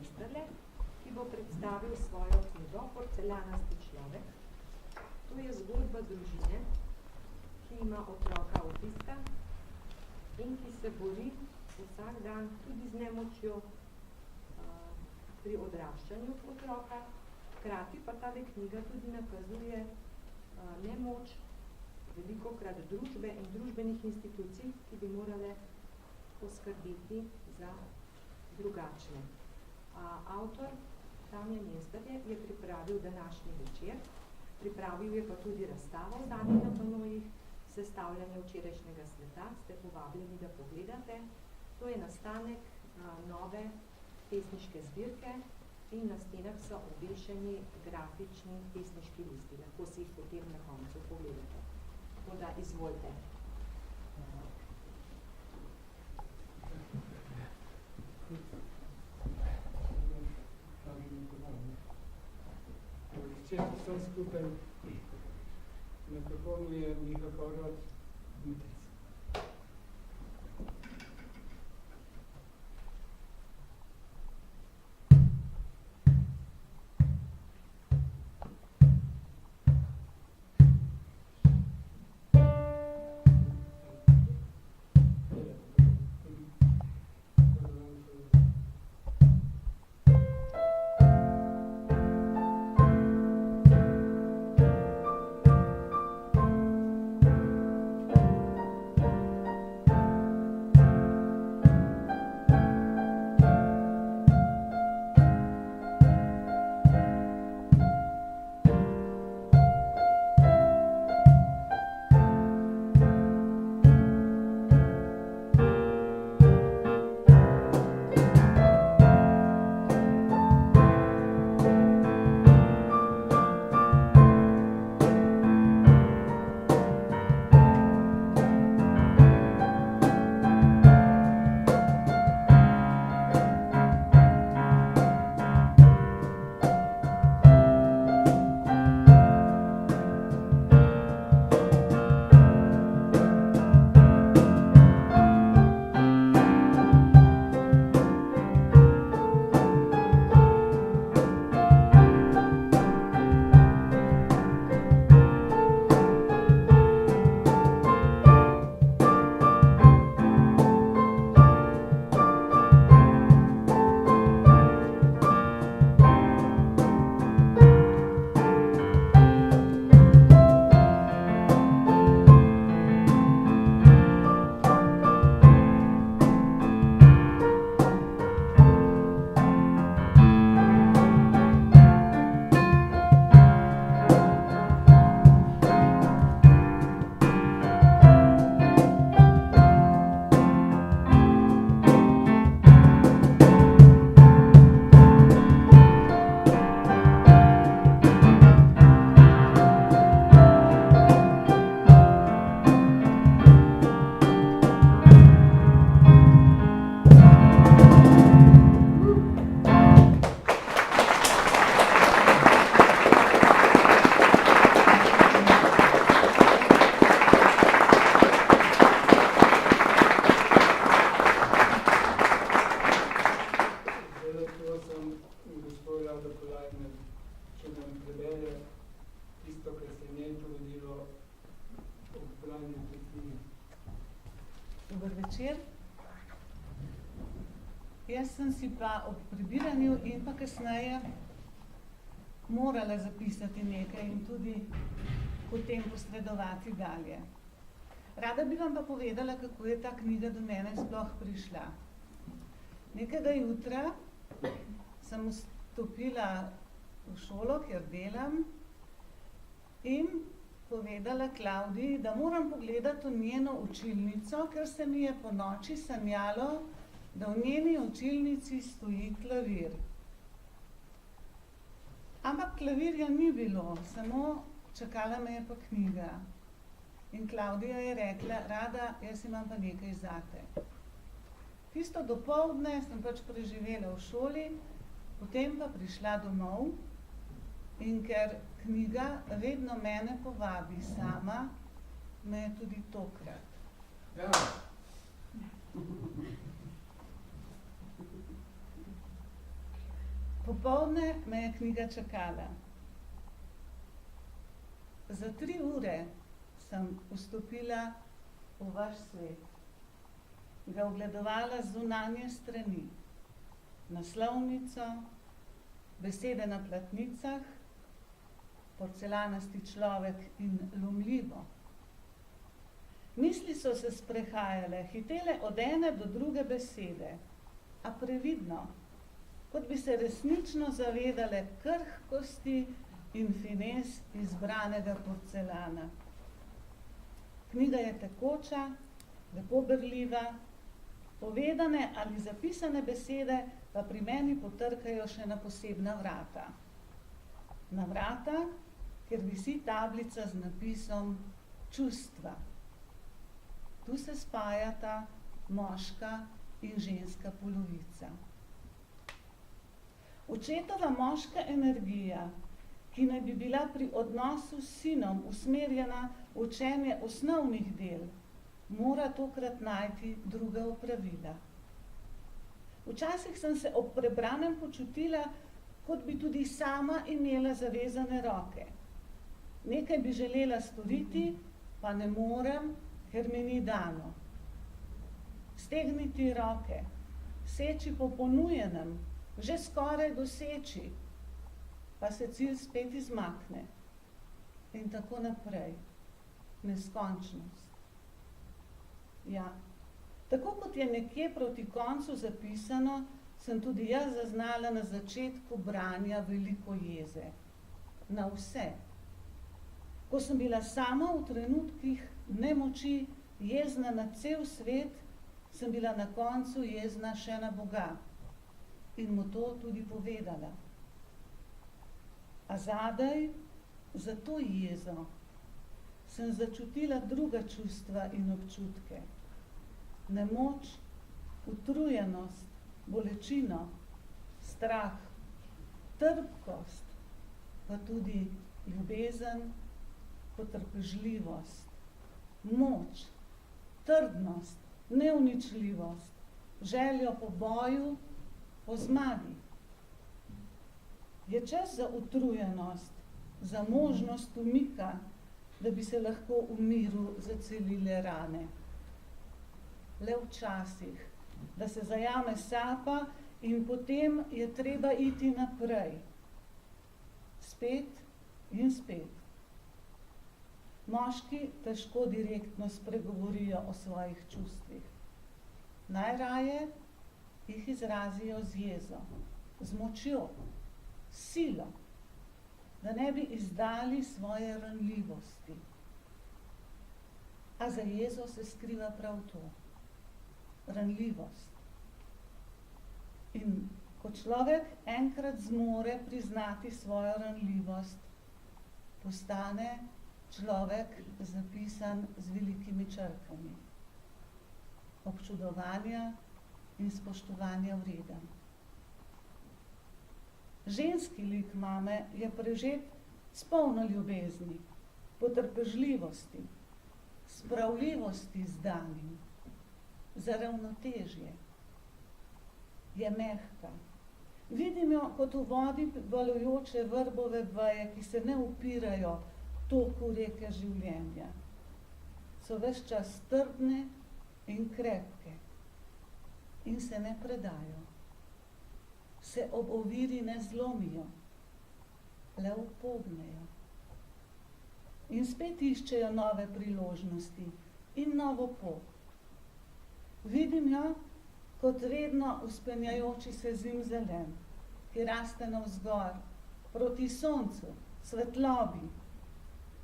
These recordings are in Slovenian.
Mesterle, ki bo predstavil svojo knjigo Porcelanasti človek. To je zgodba družine, ki ima otroka avtista in ki se bori vsak dan tudi z nemočjo pri odraščanju otroka. Hkrati pa ta knjiga tudi nakazuje nemoč velikokrat družbe in družbenih institucij, ki bi morale poskrbeti za drugačne. Avtor Damjan Mesterle je pripravil današnji večer, pripravil je pa tudi razstavo v zadnjih na panojih, sestavljanje včerajšnjega sveta, ste povabljeni, da pogledate. To je nastanek nove pesniške zbirke in na stenah so obešeni grafični pesniški listi. Lahko si jih potem na koncu pogledate. Tako da izvolite. Često sem skupaj, nekako mi je Miha Horvat Butec. Jaz sem si pa ob prebiranju in pa kasneje morala zapisati nekaj in tudi potem posredovati dalje. Rada bi vam pa povedala, kako je ta knjiga do mene sploh prišla. Nekega jutra sem vstopila v šolo, kjer delam, in povedala Klavdiji, da moram pogledati v njeno učilnico, ker se mi je po noči sanjalo, da v njeni učilnici stoji klavir. Ampak klavirja ni bilo, samo čakala me je pa knjiga. In Klavdija je rekla, Rada, jaz imam pa nekaj zate. Tisto dopoldne sem pač preživela v šoli, potem pa prišla domov in ker knjiga vedno mene povabi sama, me je tudi tokrat. Ja. Popoldne me je knjiga čakala. Za 3 ure sem vstopila v vaš svet, ga ogledovala z zunanje strani, naslovnico, besede na platnicah, porcelanasti človek in lomljivo. Misli so se sprehajale, hitele od ene do druge besede, a previdno, kot bi se resnično zavedale krhkosti in finez izbranega porcelana. Knjiga je tekoča, lepo berljiva, povedane ali zapisane besede pa pri meni potrkajo še na posebna vrata. Na vrata, kjer visi tablica z napisom čustva. Tu se spajata moška in ženska polovica. Očetova moška energija, ki naj bi bila pri odnosu s sinom usmerjena v učenje osnovnih del, mora tokrat najti druga opravila. Včasih sem se ob prebranem počutila, kot bi tudi sama imela zavezane roke. Nekaj bi želela storiti, pa ne morem, ker mi ni dano. Stegniti roke, seči po ponujenem, že skoraj doseči, pa se cilj spet izmakne. In tako naprej. Neskončnost. Ja, tako kot je nekje proti koncu zapisano, sem tudi jaz zaznala na začetku branja veliko jeze. Na vse. Ko sem bila sama v trenutkih nemoči jezna na cel svet, sem bila na koncu jezna še na Boga. In mu to tudi povedala. A zadaj, za to jezo, sem začutila druga čustva in občutke. Nemoč, utrujenost, bolečino, strah, trpkost, pa tudi ljubezen, potrpežljivost, moč, trdnost, neuničljivost, željo po boju, po zmagi. Je čas za utrujenost, za možnost umika, da bi se lahko v miru zacelile rane. Le včasih, da se zajame sapa in potem je treba iti naprej. Spet in spet. Moški težko direktno spregovorijo o svojih čustvih. Najraje jih izrazijo z jezo, z močjo, s silo, da ne bi izdali svoje ranljivosti. A za jezo se skriva prav to, ranljivost. In ko človek enkrat zmore priznati svojo ranljivost, postane človek zapisan z velikimi črkami, občudovanja in spoštovanja vreden. Ženski lik mame je prežet s polno ljubezni, potrpežljivosti, spravljivosti z danim, za ravnotežje. Je mehka. Vidim jo kot v vodi valujoče vrbove veje, ki se ne upirajo toku reke življenja. So ves čas trdne in krepke in se ne predajo. Se ob oviri ne zlomijo, le upognejo. In spet iščejo nove priložnosti in novo pot. Vidim jo kot vedno vzpenjajoči se zimzelen, ki raste navzgor, proti soncu, svetlobi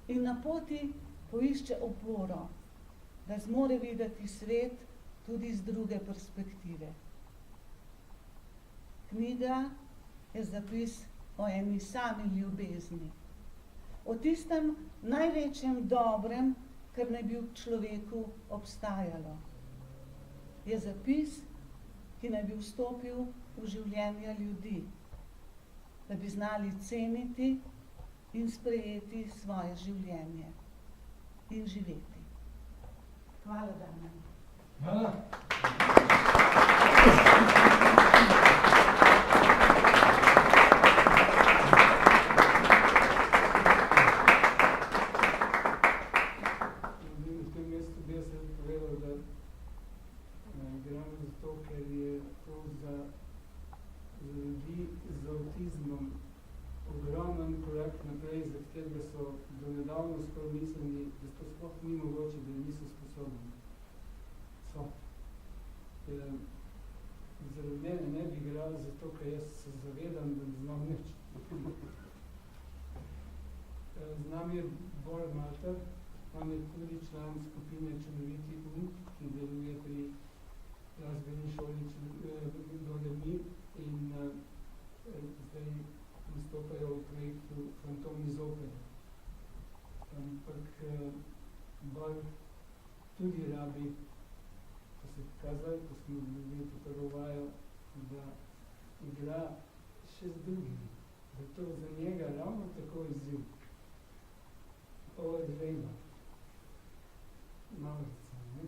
in na poti poišče oporo, da zmore videti svet tudi z druge perspektive. Knjiga je zapis o eni sami ljubezni, o tistem največjem dobrem, kar naj bi v človeku obstajalo. Je zapis, ki naj bi vstopil v življenja ljudi, da bi znali ceniti in sprejeti svoje življenje in živeti. Hvala, Damjan. Hvala. sposoben. So. Zaradi mene ne bi igrali zato, ker jaz se zavedam, da ne znam nič. Z nami je Bor Malter, on je tudi član skupine Čudoviti ki deluje pri glasbeni šoli Dolemi in zdaj nastopajo v projektu Fantom iz opere. Ampak Bor tudi rabi, ko se kazali, ko smo bili to prvo vajo, da igra še z drugimi. Da to za njega ravno tako izziv. Ovo je dvejba. Malica, ne?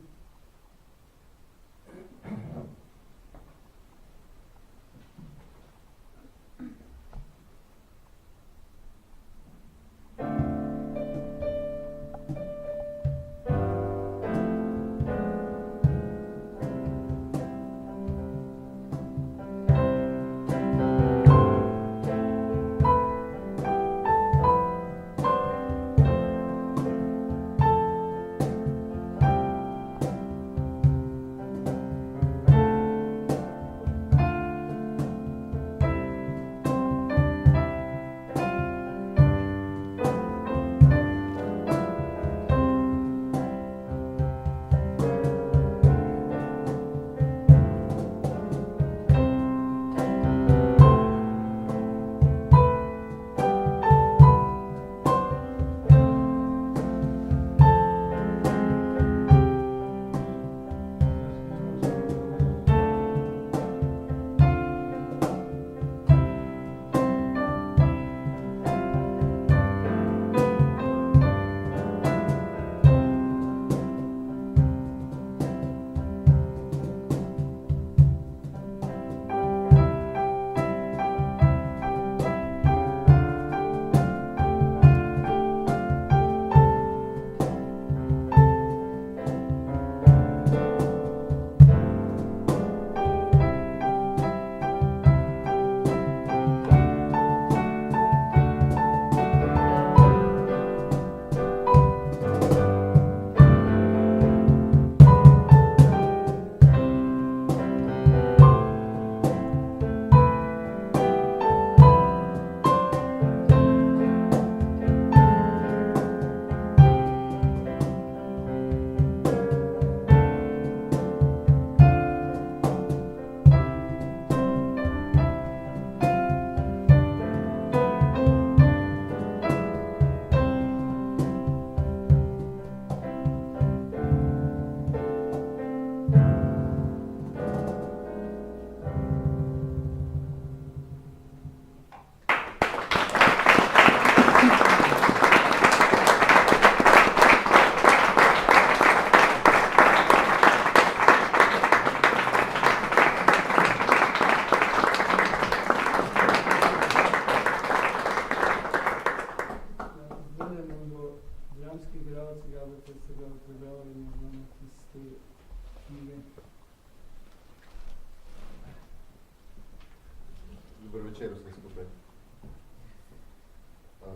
Dober večer vsem skupaj.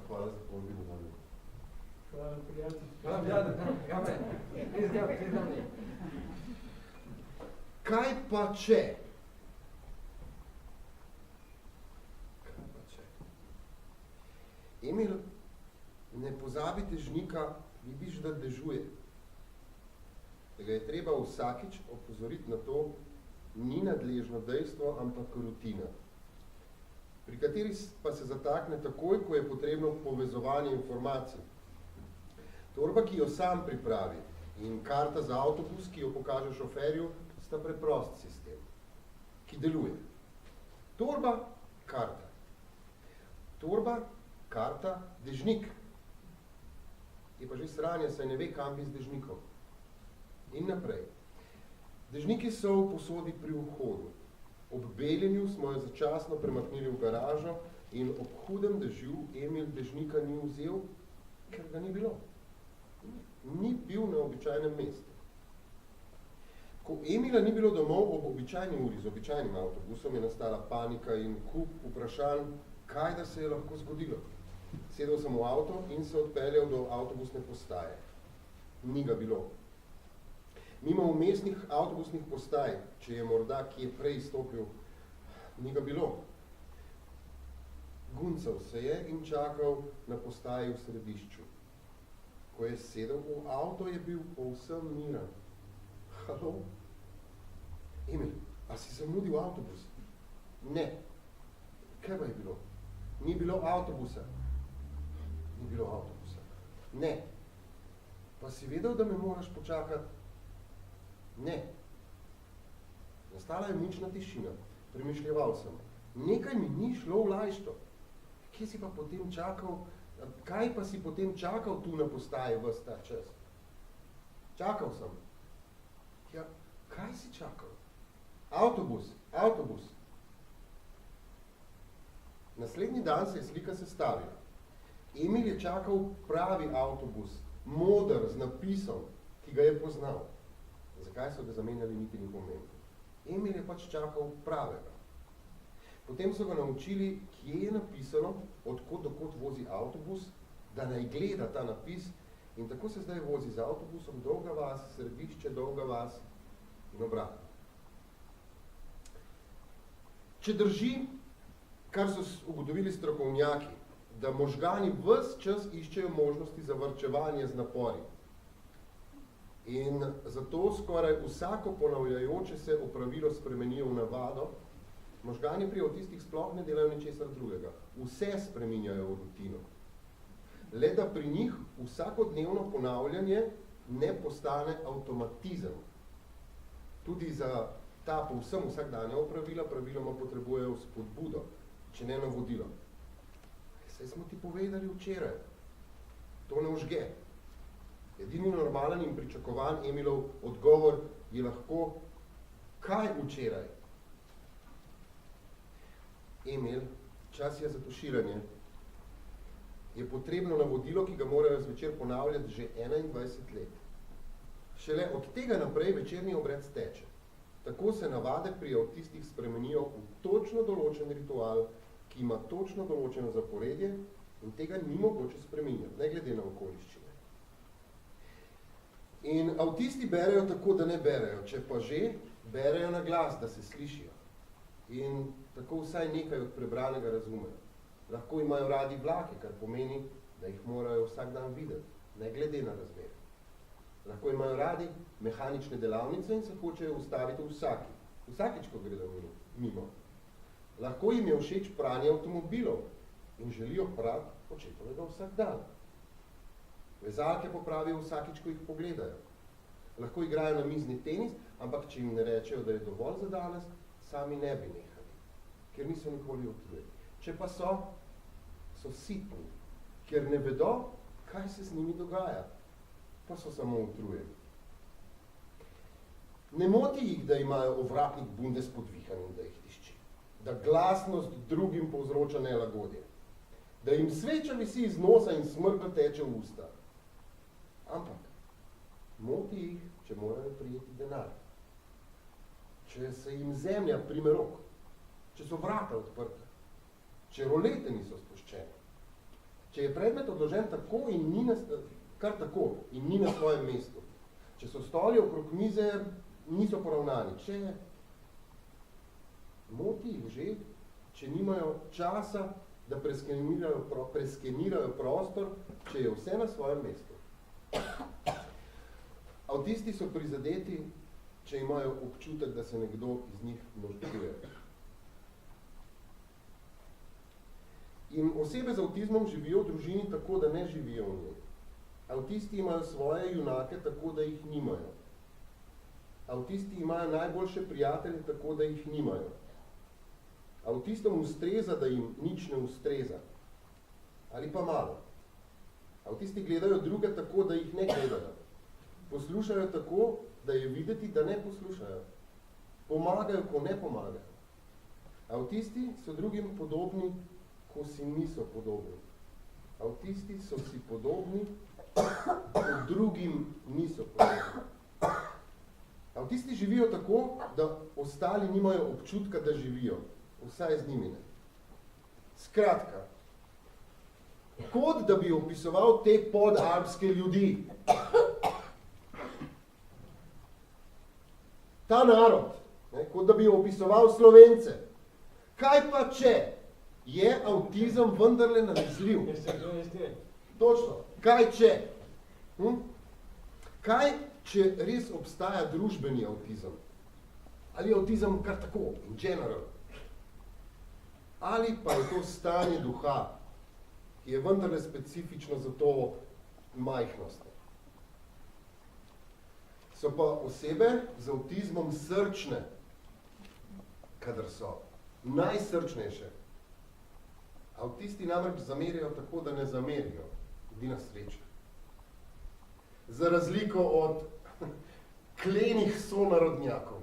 Hvala za povabilo nami. Hvala, prijatelj. Hvala, prijatelj. Kaj pa če? Emil, ne pozabi dežnika, vidiš, da dežuje. Da ga je treba vsakič opozoriti na to, ni nadležno dejstvo, ampak rutina, pri kateri pa se zatakne takoj, ko je potrebno povezovanje informacij. Torba, ki jo sam pripravi, in karta za avtobus, ki jo pokaže šoferju, sta preprost sistem, ki deluje. Torba, karta. Torba, karta, dežnik. Je pa že sranje, saj ne ve, kam bi z dežnikom. In naprej. Dežniki so v posodi pri vhodu. Ob beljenju smo jo začasno premaknili v garažo in ob hudem dežju Emil dežnika ni vzel, ker ga ni bilo. Ni bil na običajnem mestu. Ko Emila ni bilo domov ob običajni uri z običajnim avtobusom, je nastala panika in kup vprašanj, kaj da se je lahko zgodilo. Sedel sem v avto in se odpeljal do avtobusne postaje. Ni ga bilo. Mimo vmesnih avtobusnih postaj, če je morda kje prej stopil, ni ga bilo. Guncal se je in čakal na postaji v središču. Ko je sedel v avto, je bil povsem miren. Halo? Emil, a si zamudil avtobus? Ne. Kaj pa je bilo? Ni bilo avtobusa. Ni bilo avtobusa. Ne. Pa si vedel, da me moraš počakati? Ne. Nastala je mučna tišina. Premišljeval sem. Nekaj mi ni šlo v lajšto. Kje si pa potem čakal? Kaj pa si potem čakal tu na postaji ves ta čas? Čakal sem. Ja, kaj si čakal? Avtobus, avtobus. Naslednji dan se je slika sestavila. Emil je čakal pravi avtobus, moder z napisom, ki ga je poznal. Zakaj so ga zamenjali, niti ni pomembno. Emil je pač čakal pravega. Potem so ga naučili, kje je napisano, od kod do kod vozi avtobus, da naj gleda ta napis in tako se zdaj vozi z avtobusom Dolga vas, središče Dolga vas in obratno. Če drži, kar so ugotovili strokovnjaki, da možgani ves čas iščejo možnosti za varčevanje z napori. In zato skoraj vsako ponavljajoče se opravilo spremenijo v navado, možgani pri avtistih sploh ne delajo ničesar drugega. Vse spreminjajo v rutino. Le da pri njih vsakodnevno ponavljanje ne postane avtomatizem. Tudi za ta povsem vsakdanja opravila praviloma potrebujejo spodbudo, če ne navodilo. Saj smo ti povedali včeraj. To ne užge. Edini normalen in pričakovan Emilov odgovor je lahko, kaj včeraj? Emil, čas je za tuširanje. Je potrebno navodilo, ki ga morajo zvečer ponavljati že 21 let. Šele od tega naprej večerni obred steče. Tako se navade pri avtistih spremenijo v točno določen ritual, ki ima točno določeno zaporedje in tega ni mogoče spreminjati, ne glede na okoliščine. In avtisti berejo tako, da ne berejo, če pa že, berejo na glas, da se slišijo. In tako vsaj nekaj od prebranega razumejo. Lahko imajo radi vlake, kar pomeni, da jih morajo vsak dan videti, ne glede na razmere. Lahko imajo radi mehanične delavnice in se hočejo ustaviti vsakič, ko gredo mimo. Lahko jim je všeč pranje avtomobilov in želijo prati očetovega vsak dan. Vezalke popravijo vsakič, ko jih pogledajo. Lahko igrajo na mizni tenis, ampak če jim ne rečejo, da je dovolj za danes, sami ne bi nehali, ker niso nikoli utrujeni. Če pa so sitni, ker ne vedo, kaj se z njimi dogaja, pa so samo utrujeni. Ne moti jih, da imajo ovratnik bundes podvihan in da jih tišči, da glasnost drugim povzroča nelagodje, da jim sveča visi iz nosa in smrka teče v usta. Ampak moti jih, če morajo prijeti denar, če se jim zemlja prime rok, če so vrata odprta, če rolete niso spuščene, če je predmet odložen tako in ni kar tako in ni na svojem mestu, če so stoli okrog mize niso poravnani, če moti jih že, če nimajo časa, da preskenirajo prostor, če je vse na svojem mestu. Avtisti so prizadeti, če imajo občutek, da se nekdo iz njih norčuje. In osebe z avtizmom živijo v družini tako, da ne živijo v njej. Avtisti imajo svoje junake tako, da jih nimajo. Avtisti imajo najboljše prijatelje tako, da jih nimajo. Avtistom ustreza, da jim nič ne ustreza. Ali pa malo. Avtisti gledajo druge tako, da jih ne gledajo. Poslušajo tako, da je videti, da ne poslušajo. Pomagajo, ko ne pomagajo. Avtisti so drugim podobni, ko si niso podobni. Avtisti so si podobni, ko drugim niso podobni. Avtisti živijo tako, da ostali nimajo občutka, da živijo. Vsaj z njimi ne. Skratka, kot da bi opisoval te podalpske ljudi. ta narod, ne, kot da bi opisoval Slovence. Kaj pa če je avtizem vendarle nalezljiv? Točno. Kaj če? Kaj če res obstaja družbeni avtizem? Ali avtizem kar tako, in general? Ali pa je to stanje duha, ki je vendarle specifično za to majhnost? So pa osebe z avtizmom srčne, kadar so najsrčnejše. Avtisti namreč zamerijo tako, da ne zamerijo, edina sreča. Za razliko od klenih sonarodnjakov.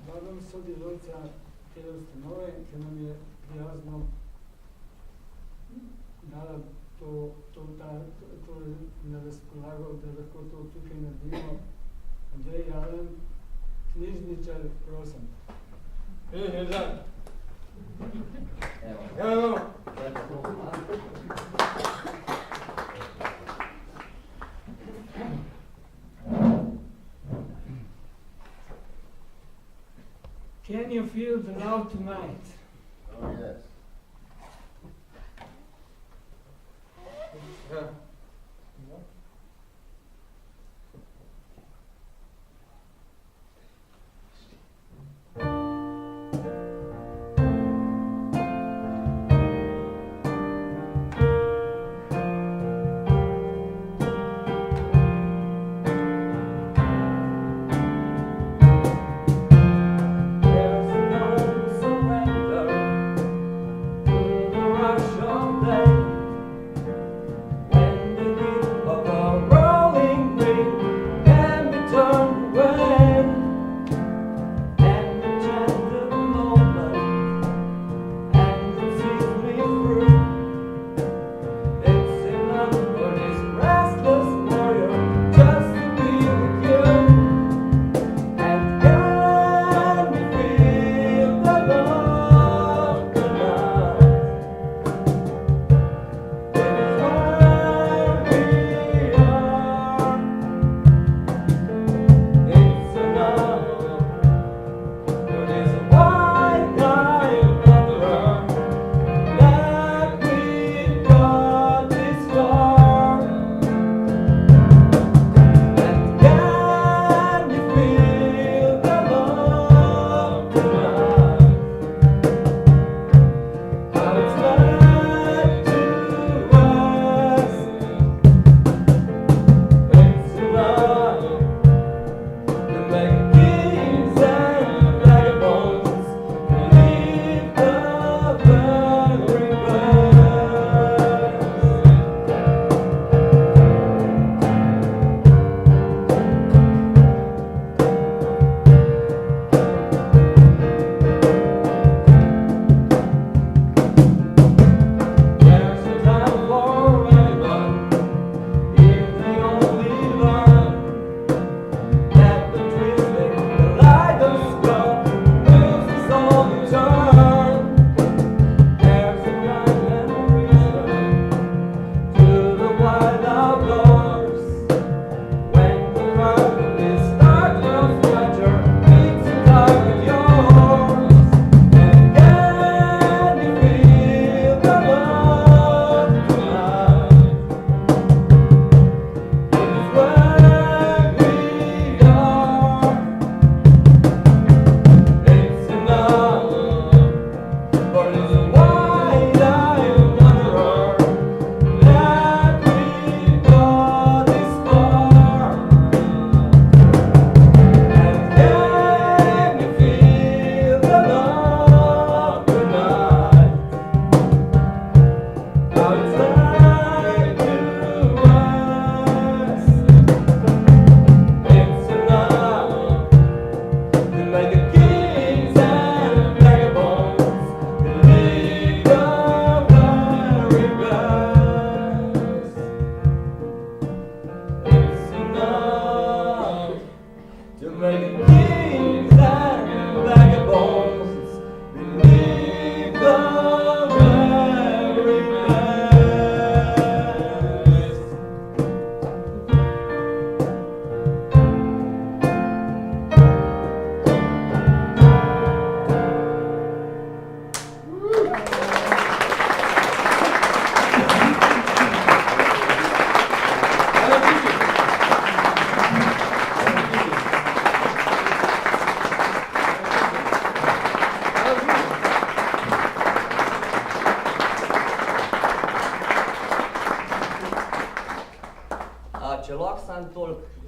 Vabim sodelavca te ustanove, ki nam je prijazno dala to na razpolago, da lahko to tukaj naredimo. Andrej Jalen, knjižničar, prosim. Evo. Can you feel the love tonight? Oh, yes. When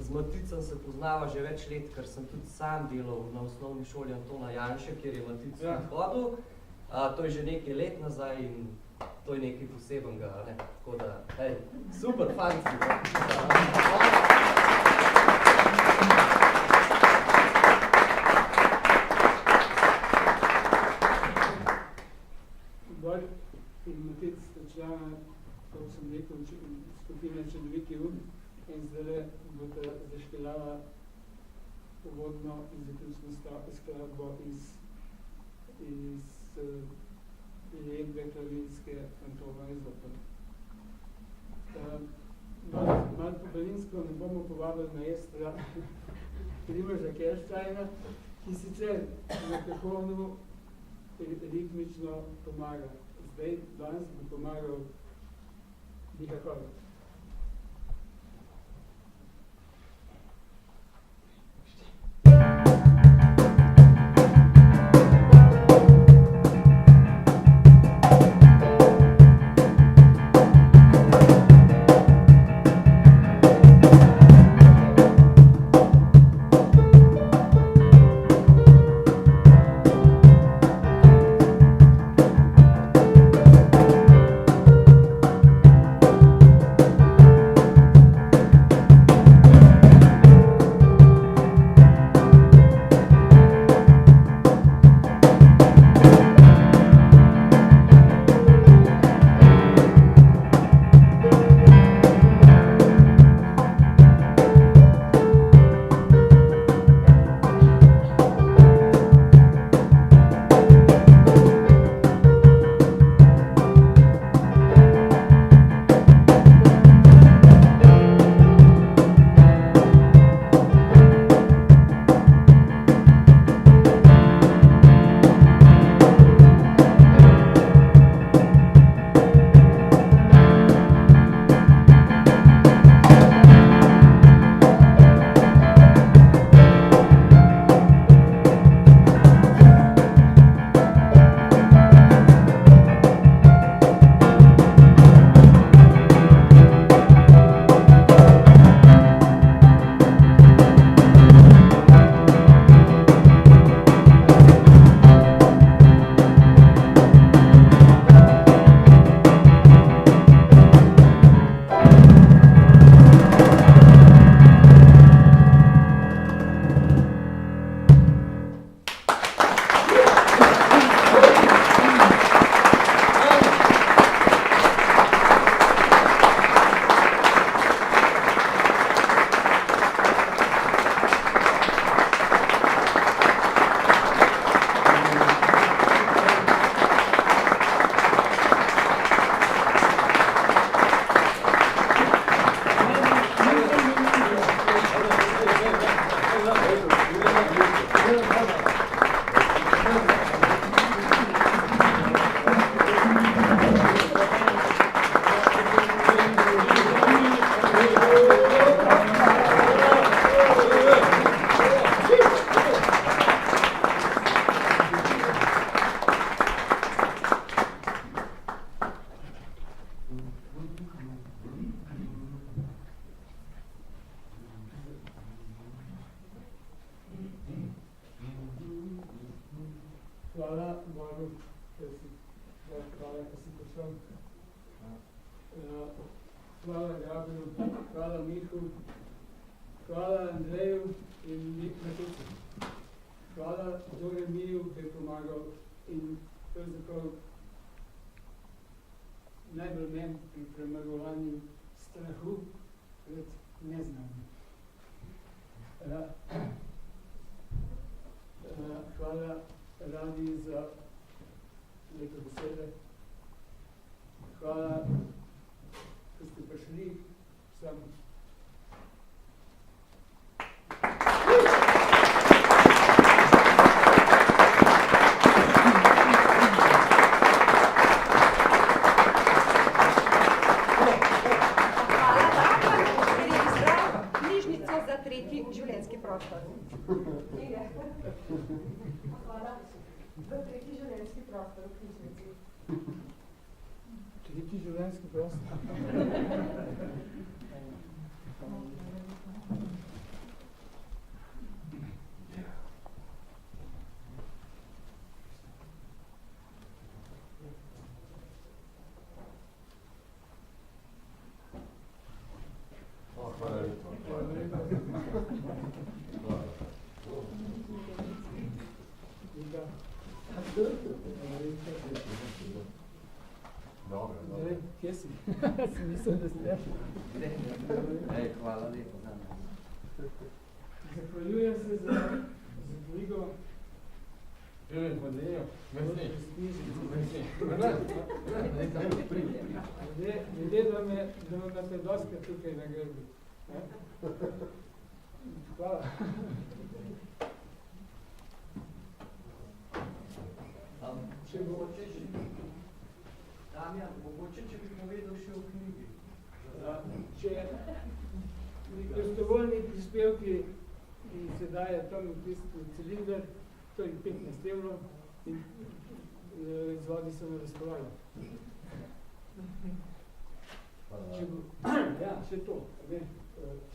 Z Maticem se poznava že več let, ker sem tudi sam delal na osnovni šoli Antona Janše, kjer je Matic hodil. To je že nekaj let nazaj in to je nekaj posebenega, ne? Tako da, hej, super, fanci! Bor in Matic sta člana, kako sem rekel, skupine Čudoviti um in zdaj boste zašpilala uvodno in zaključno skladbo iz Jedbe klavirske Antona Izopa. Malo po berlinsko ne bomo povabili maestra Primoža Kersteina, ki sicer na kahonu ritmično pomaga. Zdaj, danes bo pomagal Miha Horvat. Hvala Bogu, hvala, da si prišel. Hvala Gabrielu, hvala Mihu, hvala Andreju in Maticu. Hvala Doremiju, ki je pomagal in pravzaprav najbolj meni pri premagovanju strahu pred neznanim. Hvala Radi za lepe besede. Hvala, ko ste prišli sem. Za tretji življenjski prostor v knjižnici. Tretji življenjski prostor? Mislim, da ste. Ej, hvala lepo za nas. Zahvaljujem se za dvigo. Podejo. Merci. Ljudje, da me imate dosti tukaj na grbi. Hvala. Če mogoče, Damjan, mogoče, če bi povedal še o knjigi. Če prostovoljni prispevki, ki se daje tam v tisti cilinder, to je 15 evrov in izvodi se na razpolago. Ja, še to. Če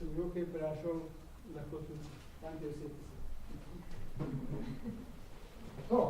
bi kaj vprašal, lahko tudi tam te vse to.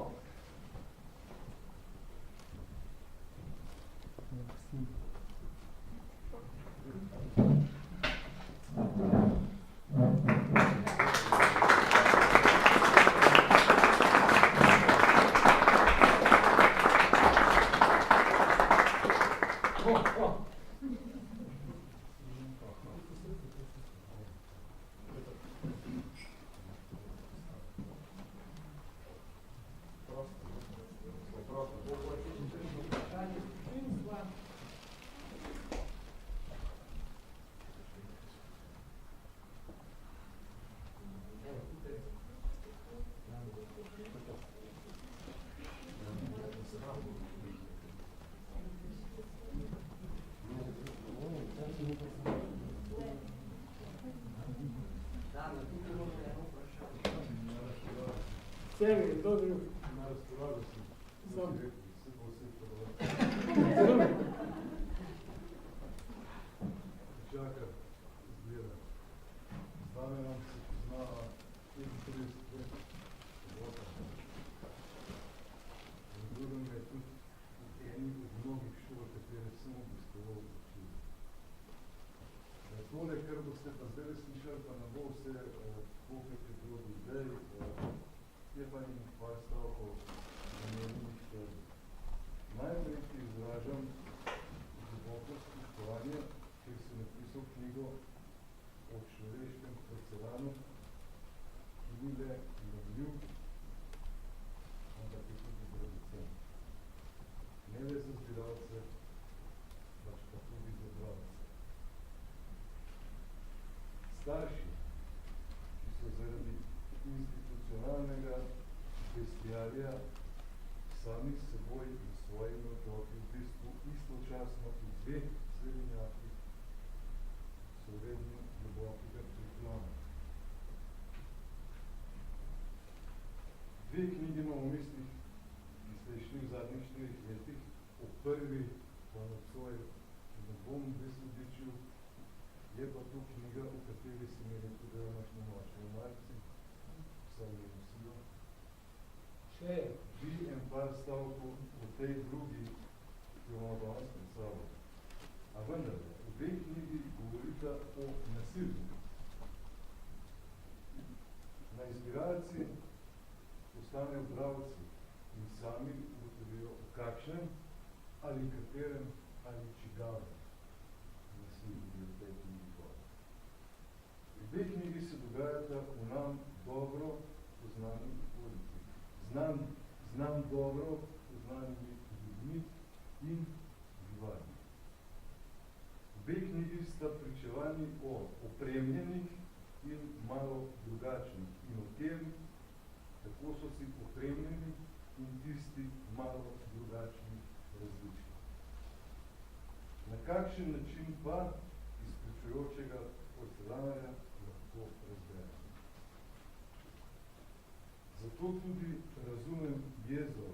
Sebi, dobro. Na razpolago sem. Sam. Se bo vse podobno. Čaka, izgleda. Z Damjanom se poznava 35 let. Sobota. In drugim je tudi eni od mnogih šol, katere sem obiskoval učil. Tole, kar boste pa zdaj slišali, pa ne bo vse pokaj, je bilo do zdaj, je pa in par stavkov namenjenih stvari. Najprej ti izražam globoko spoštovanje, ker si napisal knjigo o človeškem porcelanu, ki ni le lovljiv, ampak je tudi dragocen. Ne le za zbiralce, pač pa tudi za bralce. Starši, ki so zaradi institucionalnega bestialija sami s seboj in svojimi otroki v bistvu istočasno v dveh srednjakih so vedno globokega priklona. Dve knjigi imamo v mislih, ki ste išli v zadnjih 4 letih, o prvi pa nocoj ne bom besedičil, je pa tu knjiga, v kateri si imeli tudi današnje nočne marci, vsaj ne nosijo. Še je. Bi en par stavkov o tej drugi, ki jo imamo danes pred sabo. A vendar, v dveh knjigi govorita o nasilju. Na izbiralci postanejo bralci in sami ugotovijo o kakšnem ali katerem ali čigavem nasilju je v tej knjigi govora. V dveh knjigi se dogajata v nam dobro poznani okolici. Znam dobro poznanimi ljudmi in živalmi. V dveh knjigi sta pričevanji o opremljenih in malo drugačnih in o tem, kako so si opremljeni in tisti malo drugačni različni. Na kakšen način pa izključujočega porcelanarja lahko razberemo. Zato tudi razumem jezo,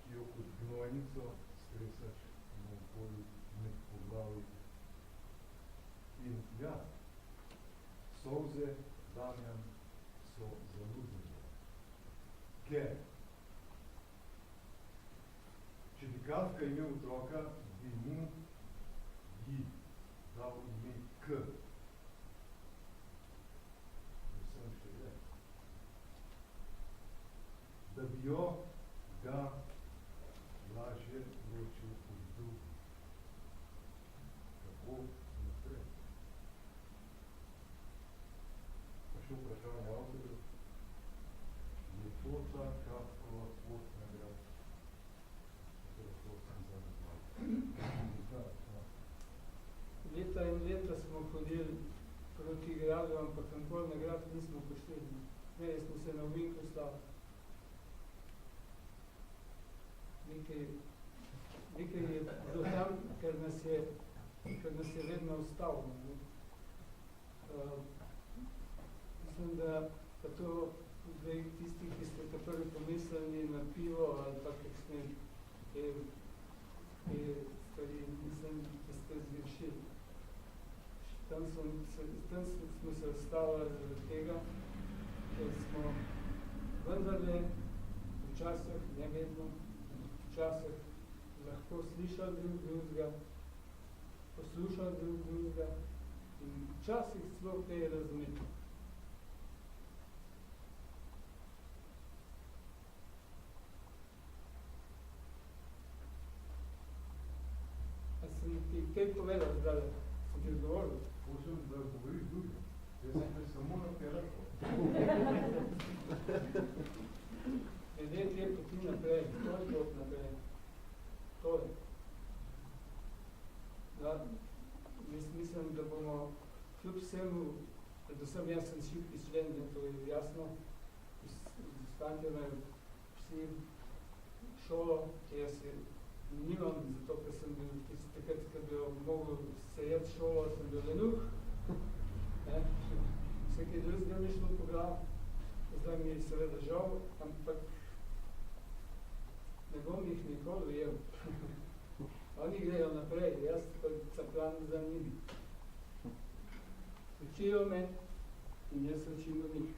ki jo kot gnojnico stresaš na okolju med poglavi. In ja, solze, Damjan, so zaluzene. Ker, če bi Kafka imel otroka, bi mu ji dal ime K. Vsem še je. Da bi jo ga lažje ločil od drugih. Kako? Toca, Kafko, Osnagrad. To sem zarazval. Leta in leta smo hodili proti gradu, ampak nikoli na grad nismo pošteli. Ne, smo se na ovinku stavili. Nekaj je do tam, ker nas je vedno ustavno. Mislim, da pa to zdaj tisti, ki ste prvi pomislili na pivo ali pa kakšne te stvari, mislim, da ste zgrešili. Tam smo se ustavili zaradi tega, ker smo vendarle včasih, ne vedno, včasih lahko slišali drugega, poslušali drugega in včasih celo kaj razumeti. A sem ti kaj povedal zdaj? Sem ti odgovoril? Hočem, da govoriš drugi. Jaz sem te samo napiral. Glede te poti naprej, to je pot naprej. To je. Da, mislim, da bomo kljub vsemu, predvsem jaz sem šibki člen, da to je jasno, fantje imajo vsi šolo, jaz je nimam, zato ker sem bil takrat, ko bi mogel sejeti šolo, sem bil lenuh. Vse kaj drugega ni šlo po glavu, zdaj mi je seveda žal, ampak ne bom jih nikoli ujel. Oni grejo naprej, jaz pa capljam za njimi. Učijo me in jaz učim od njih.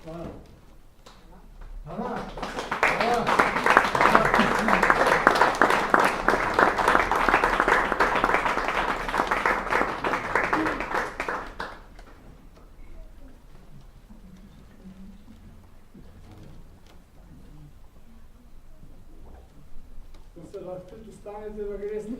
Hvala. Hvala. Se lahko tudi ustanete, da greste.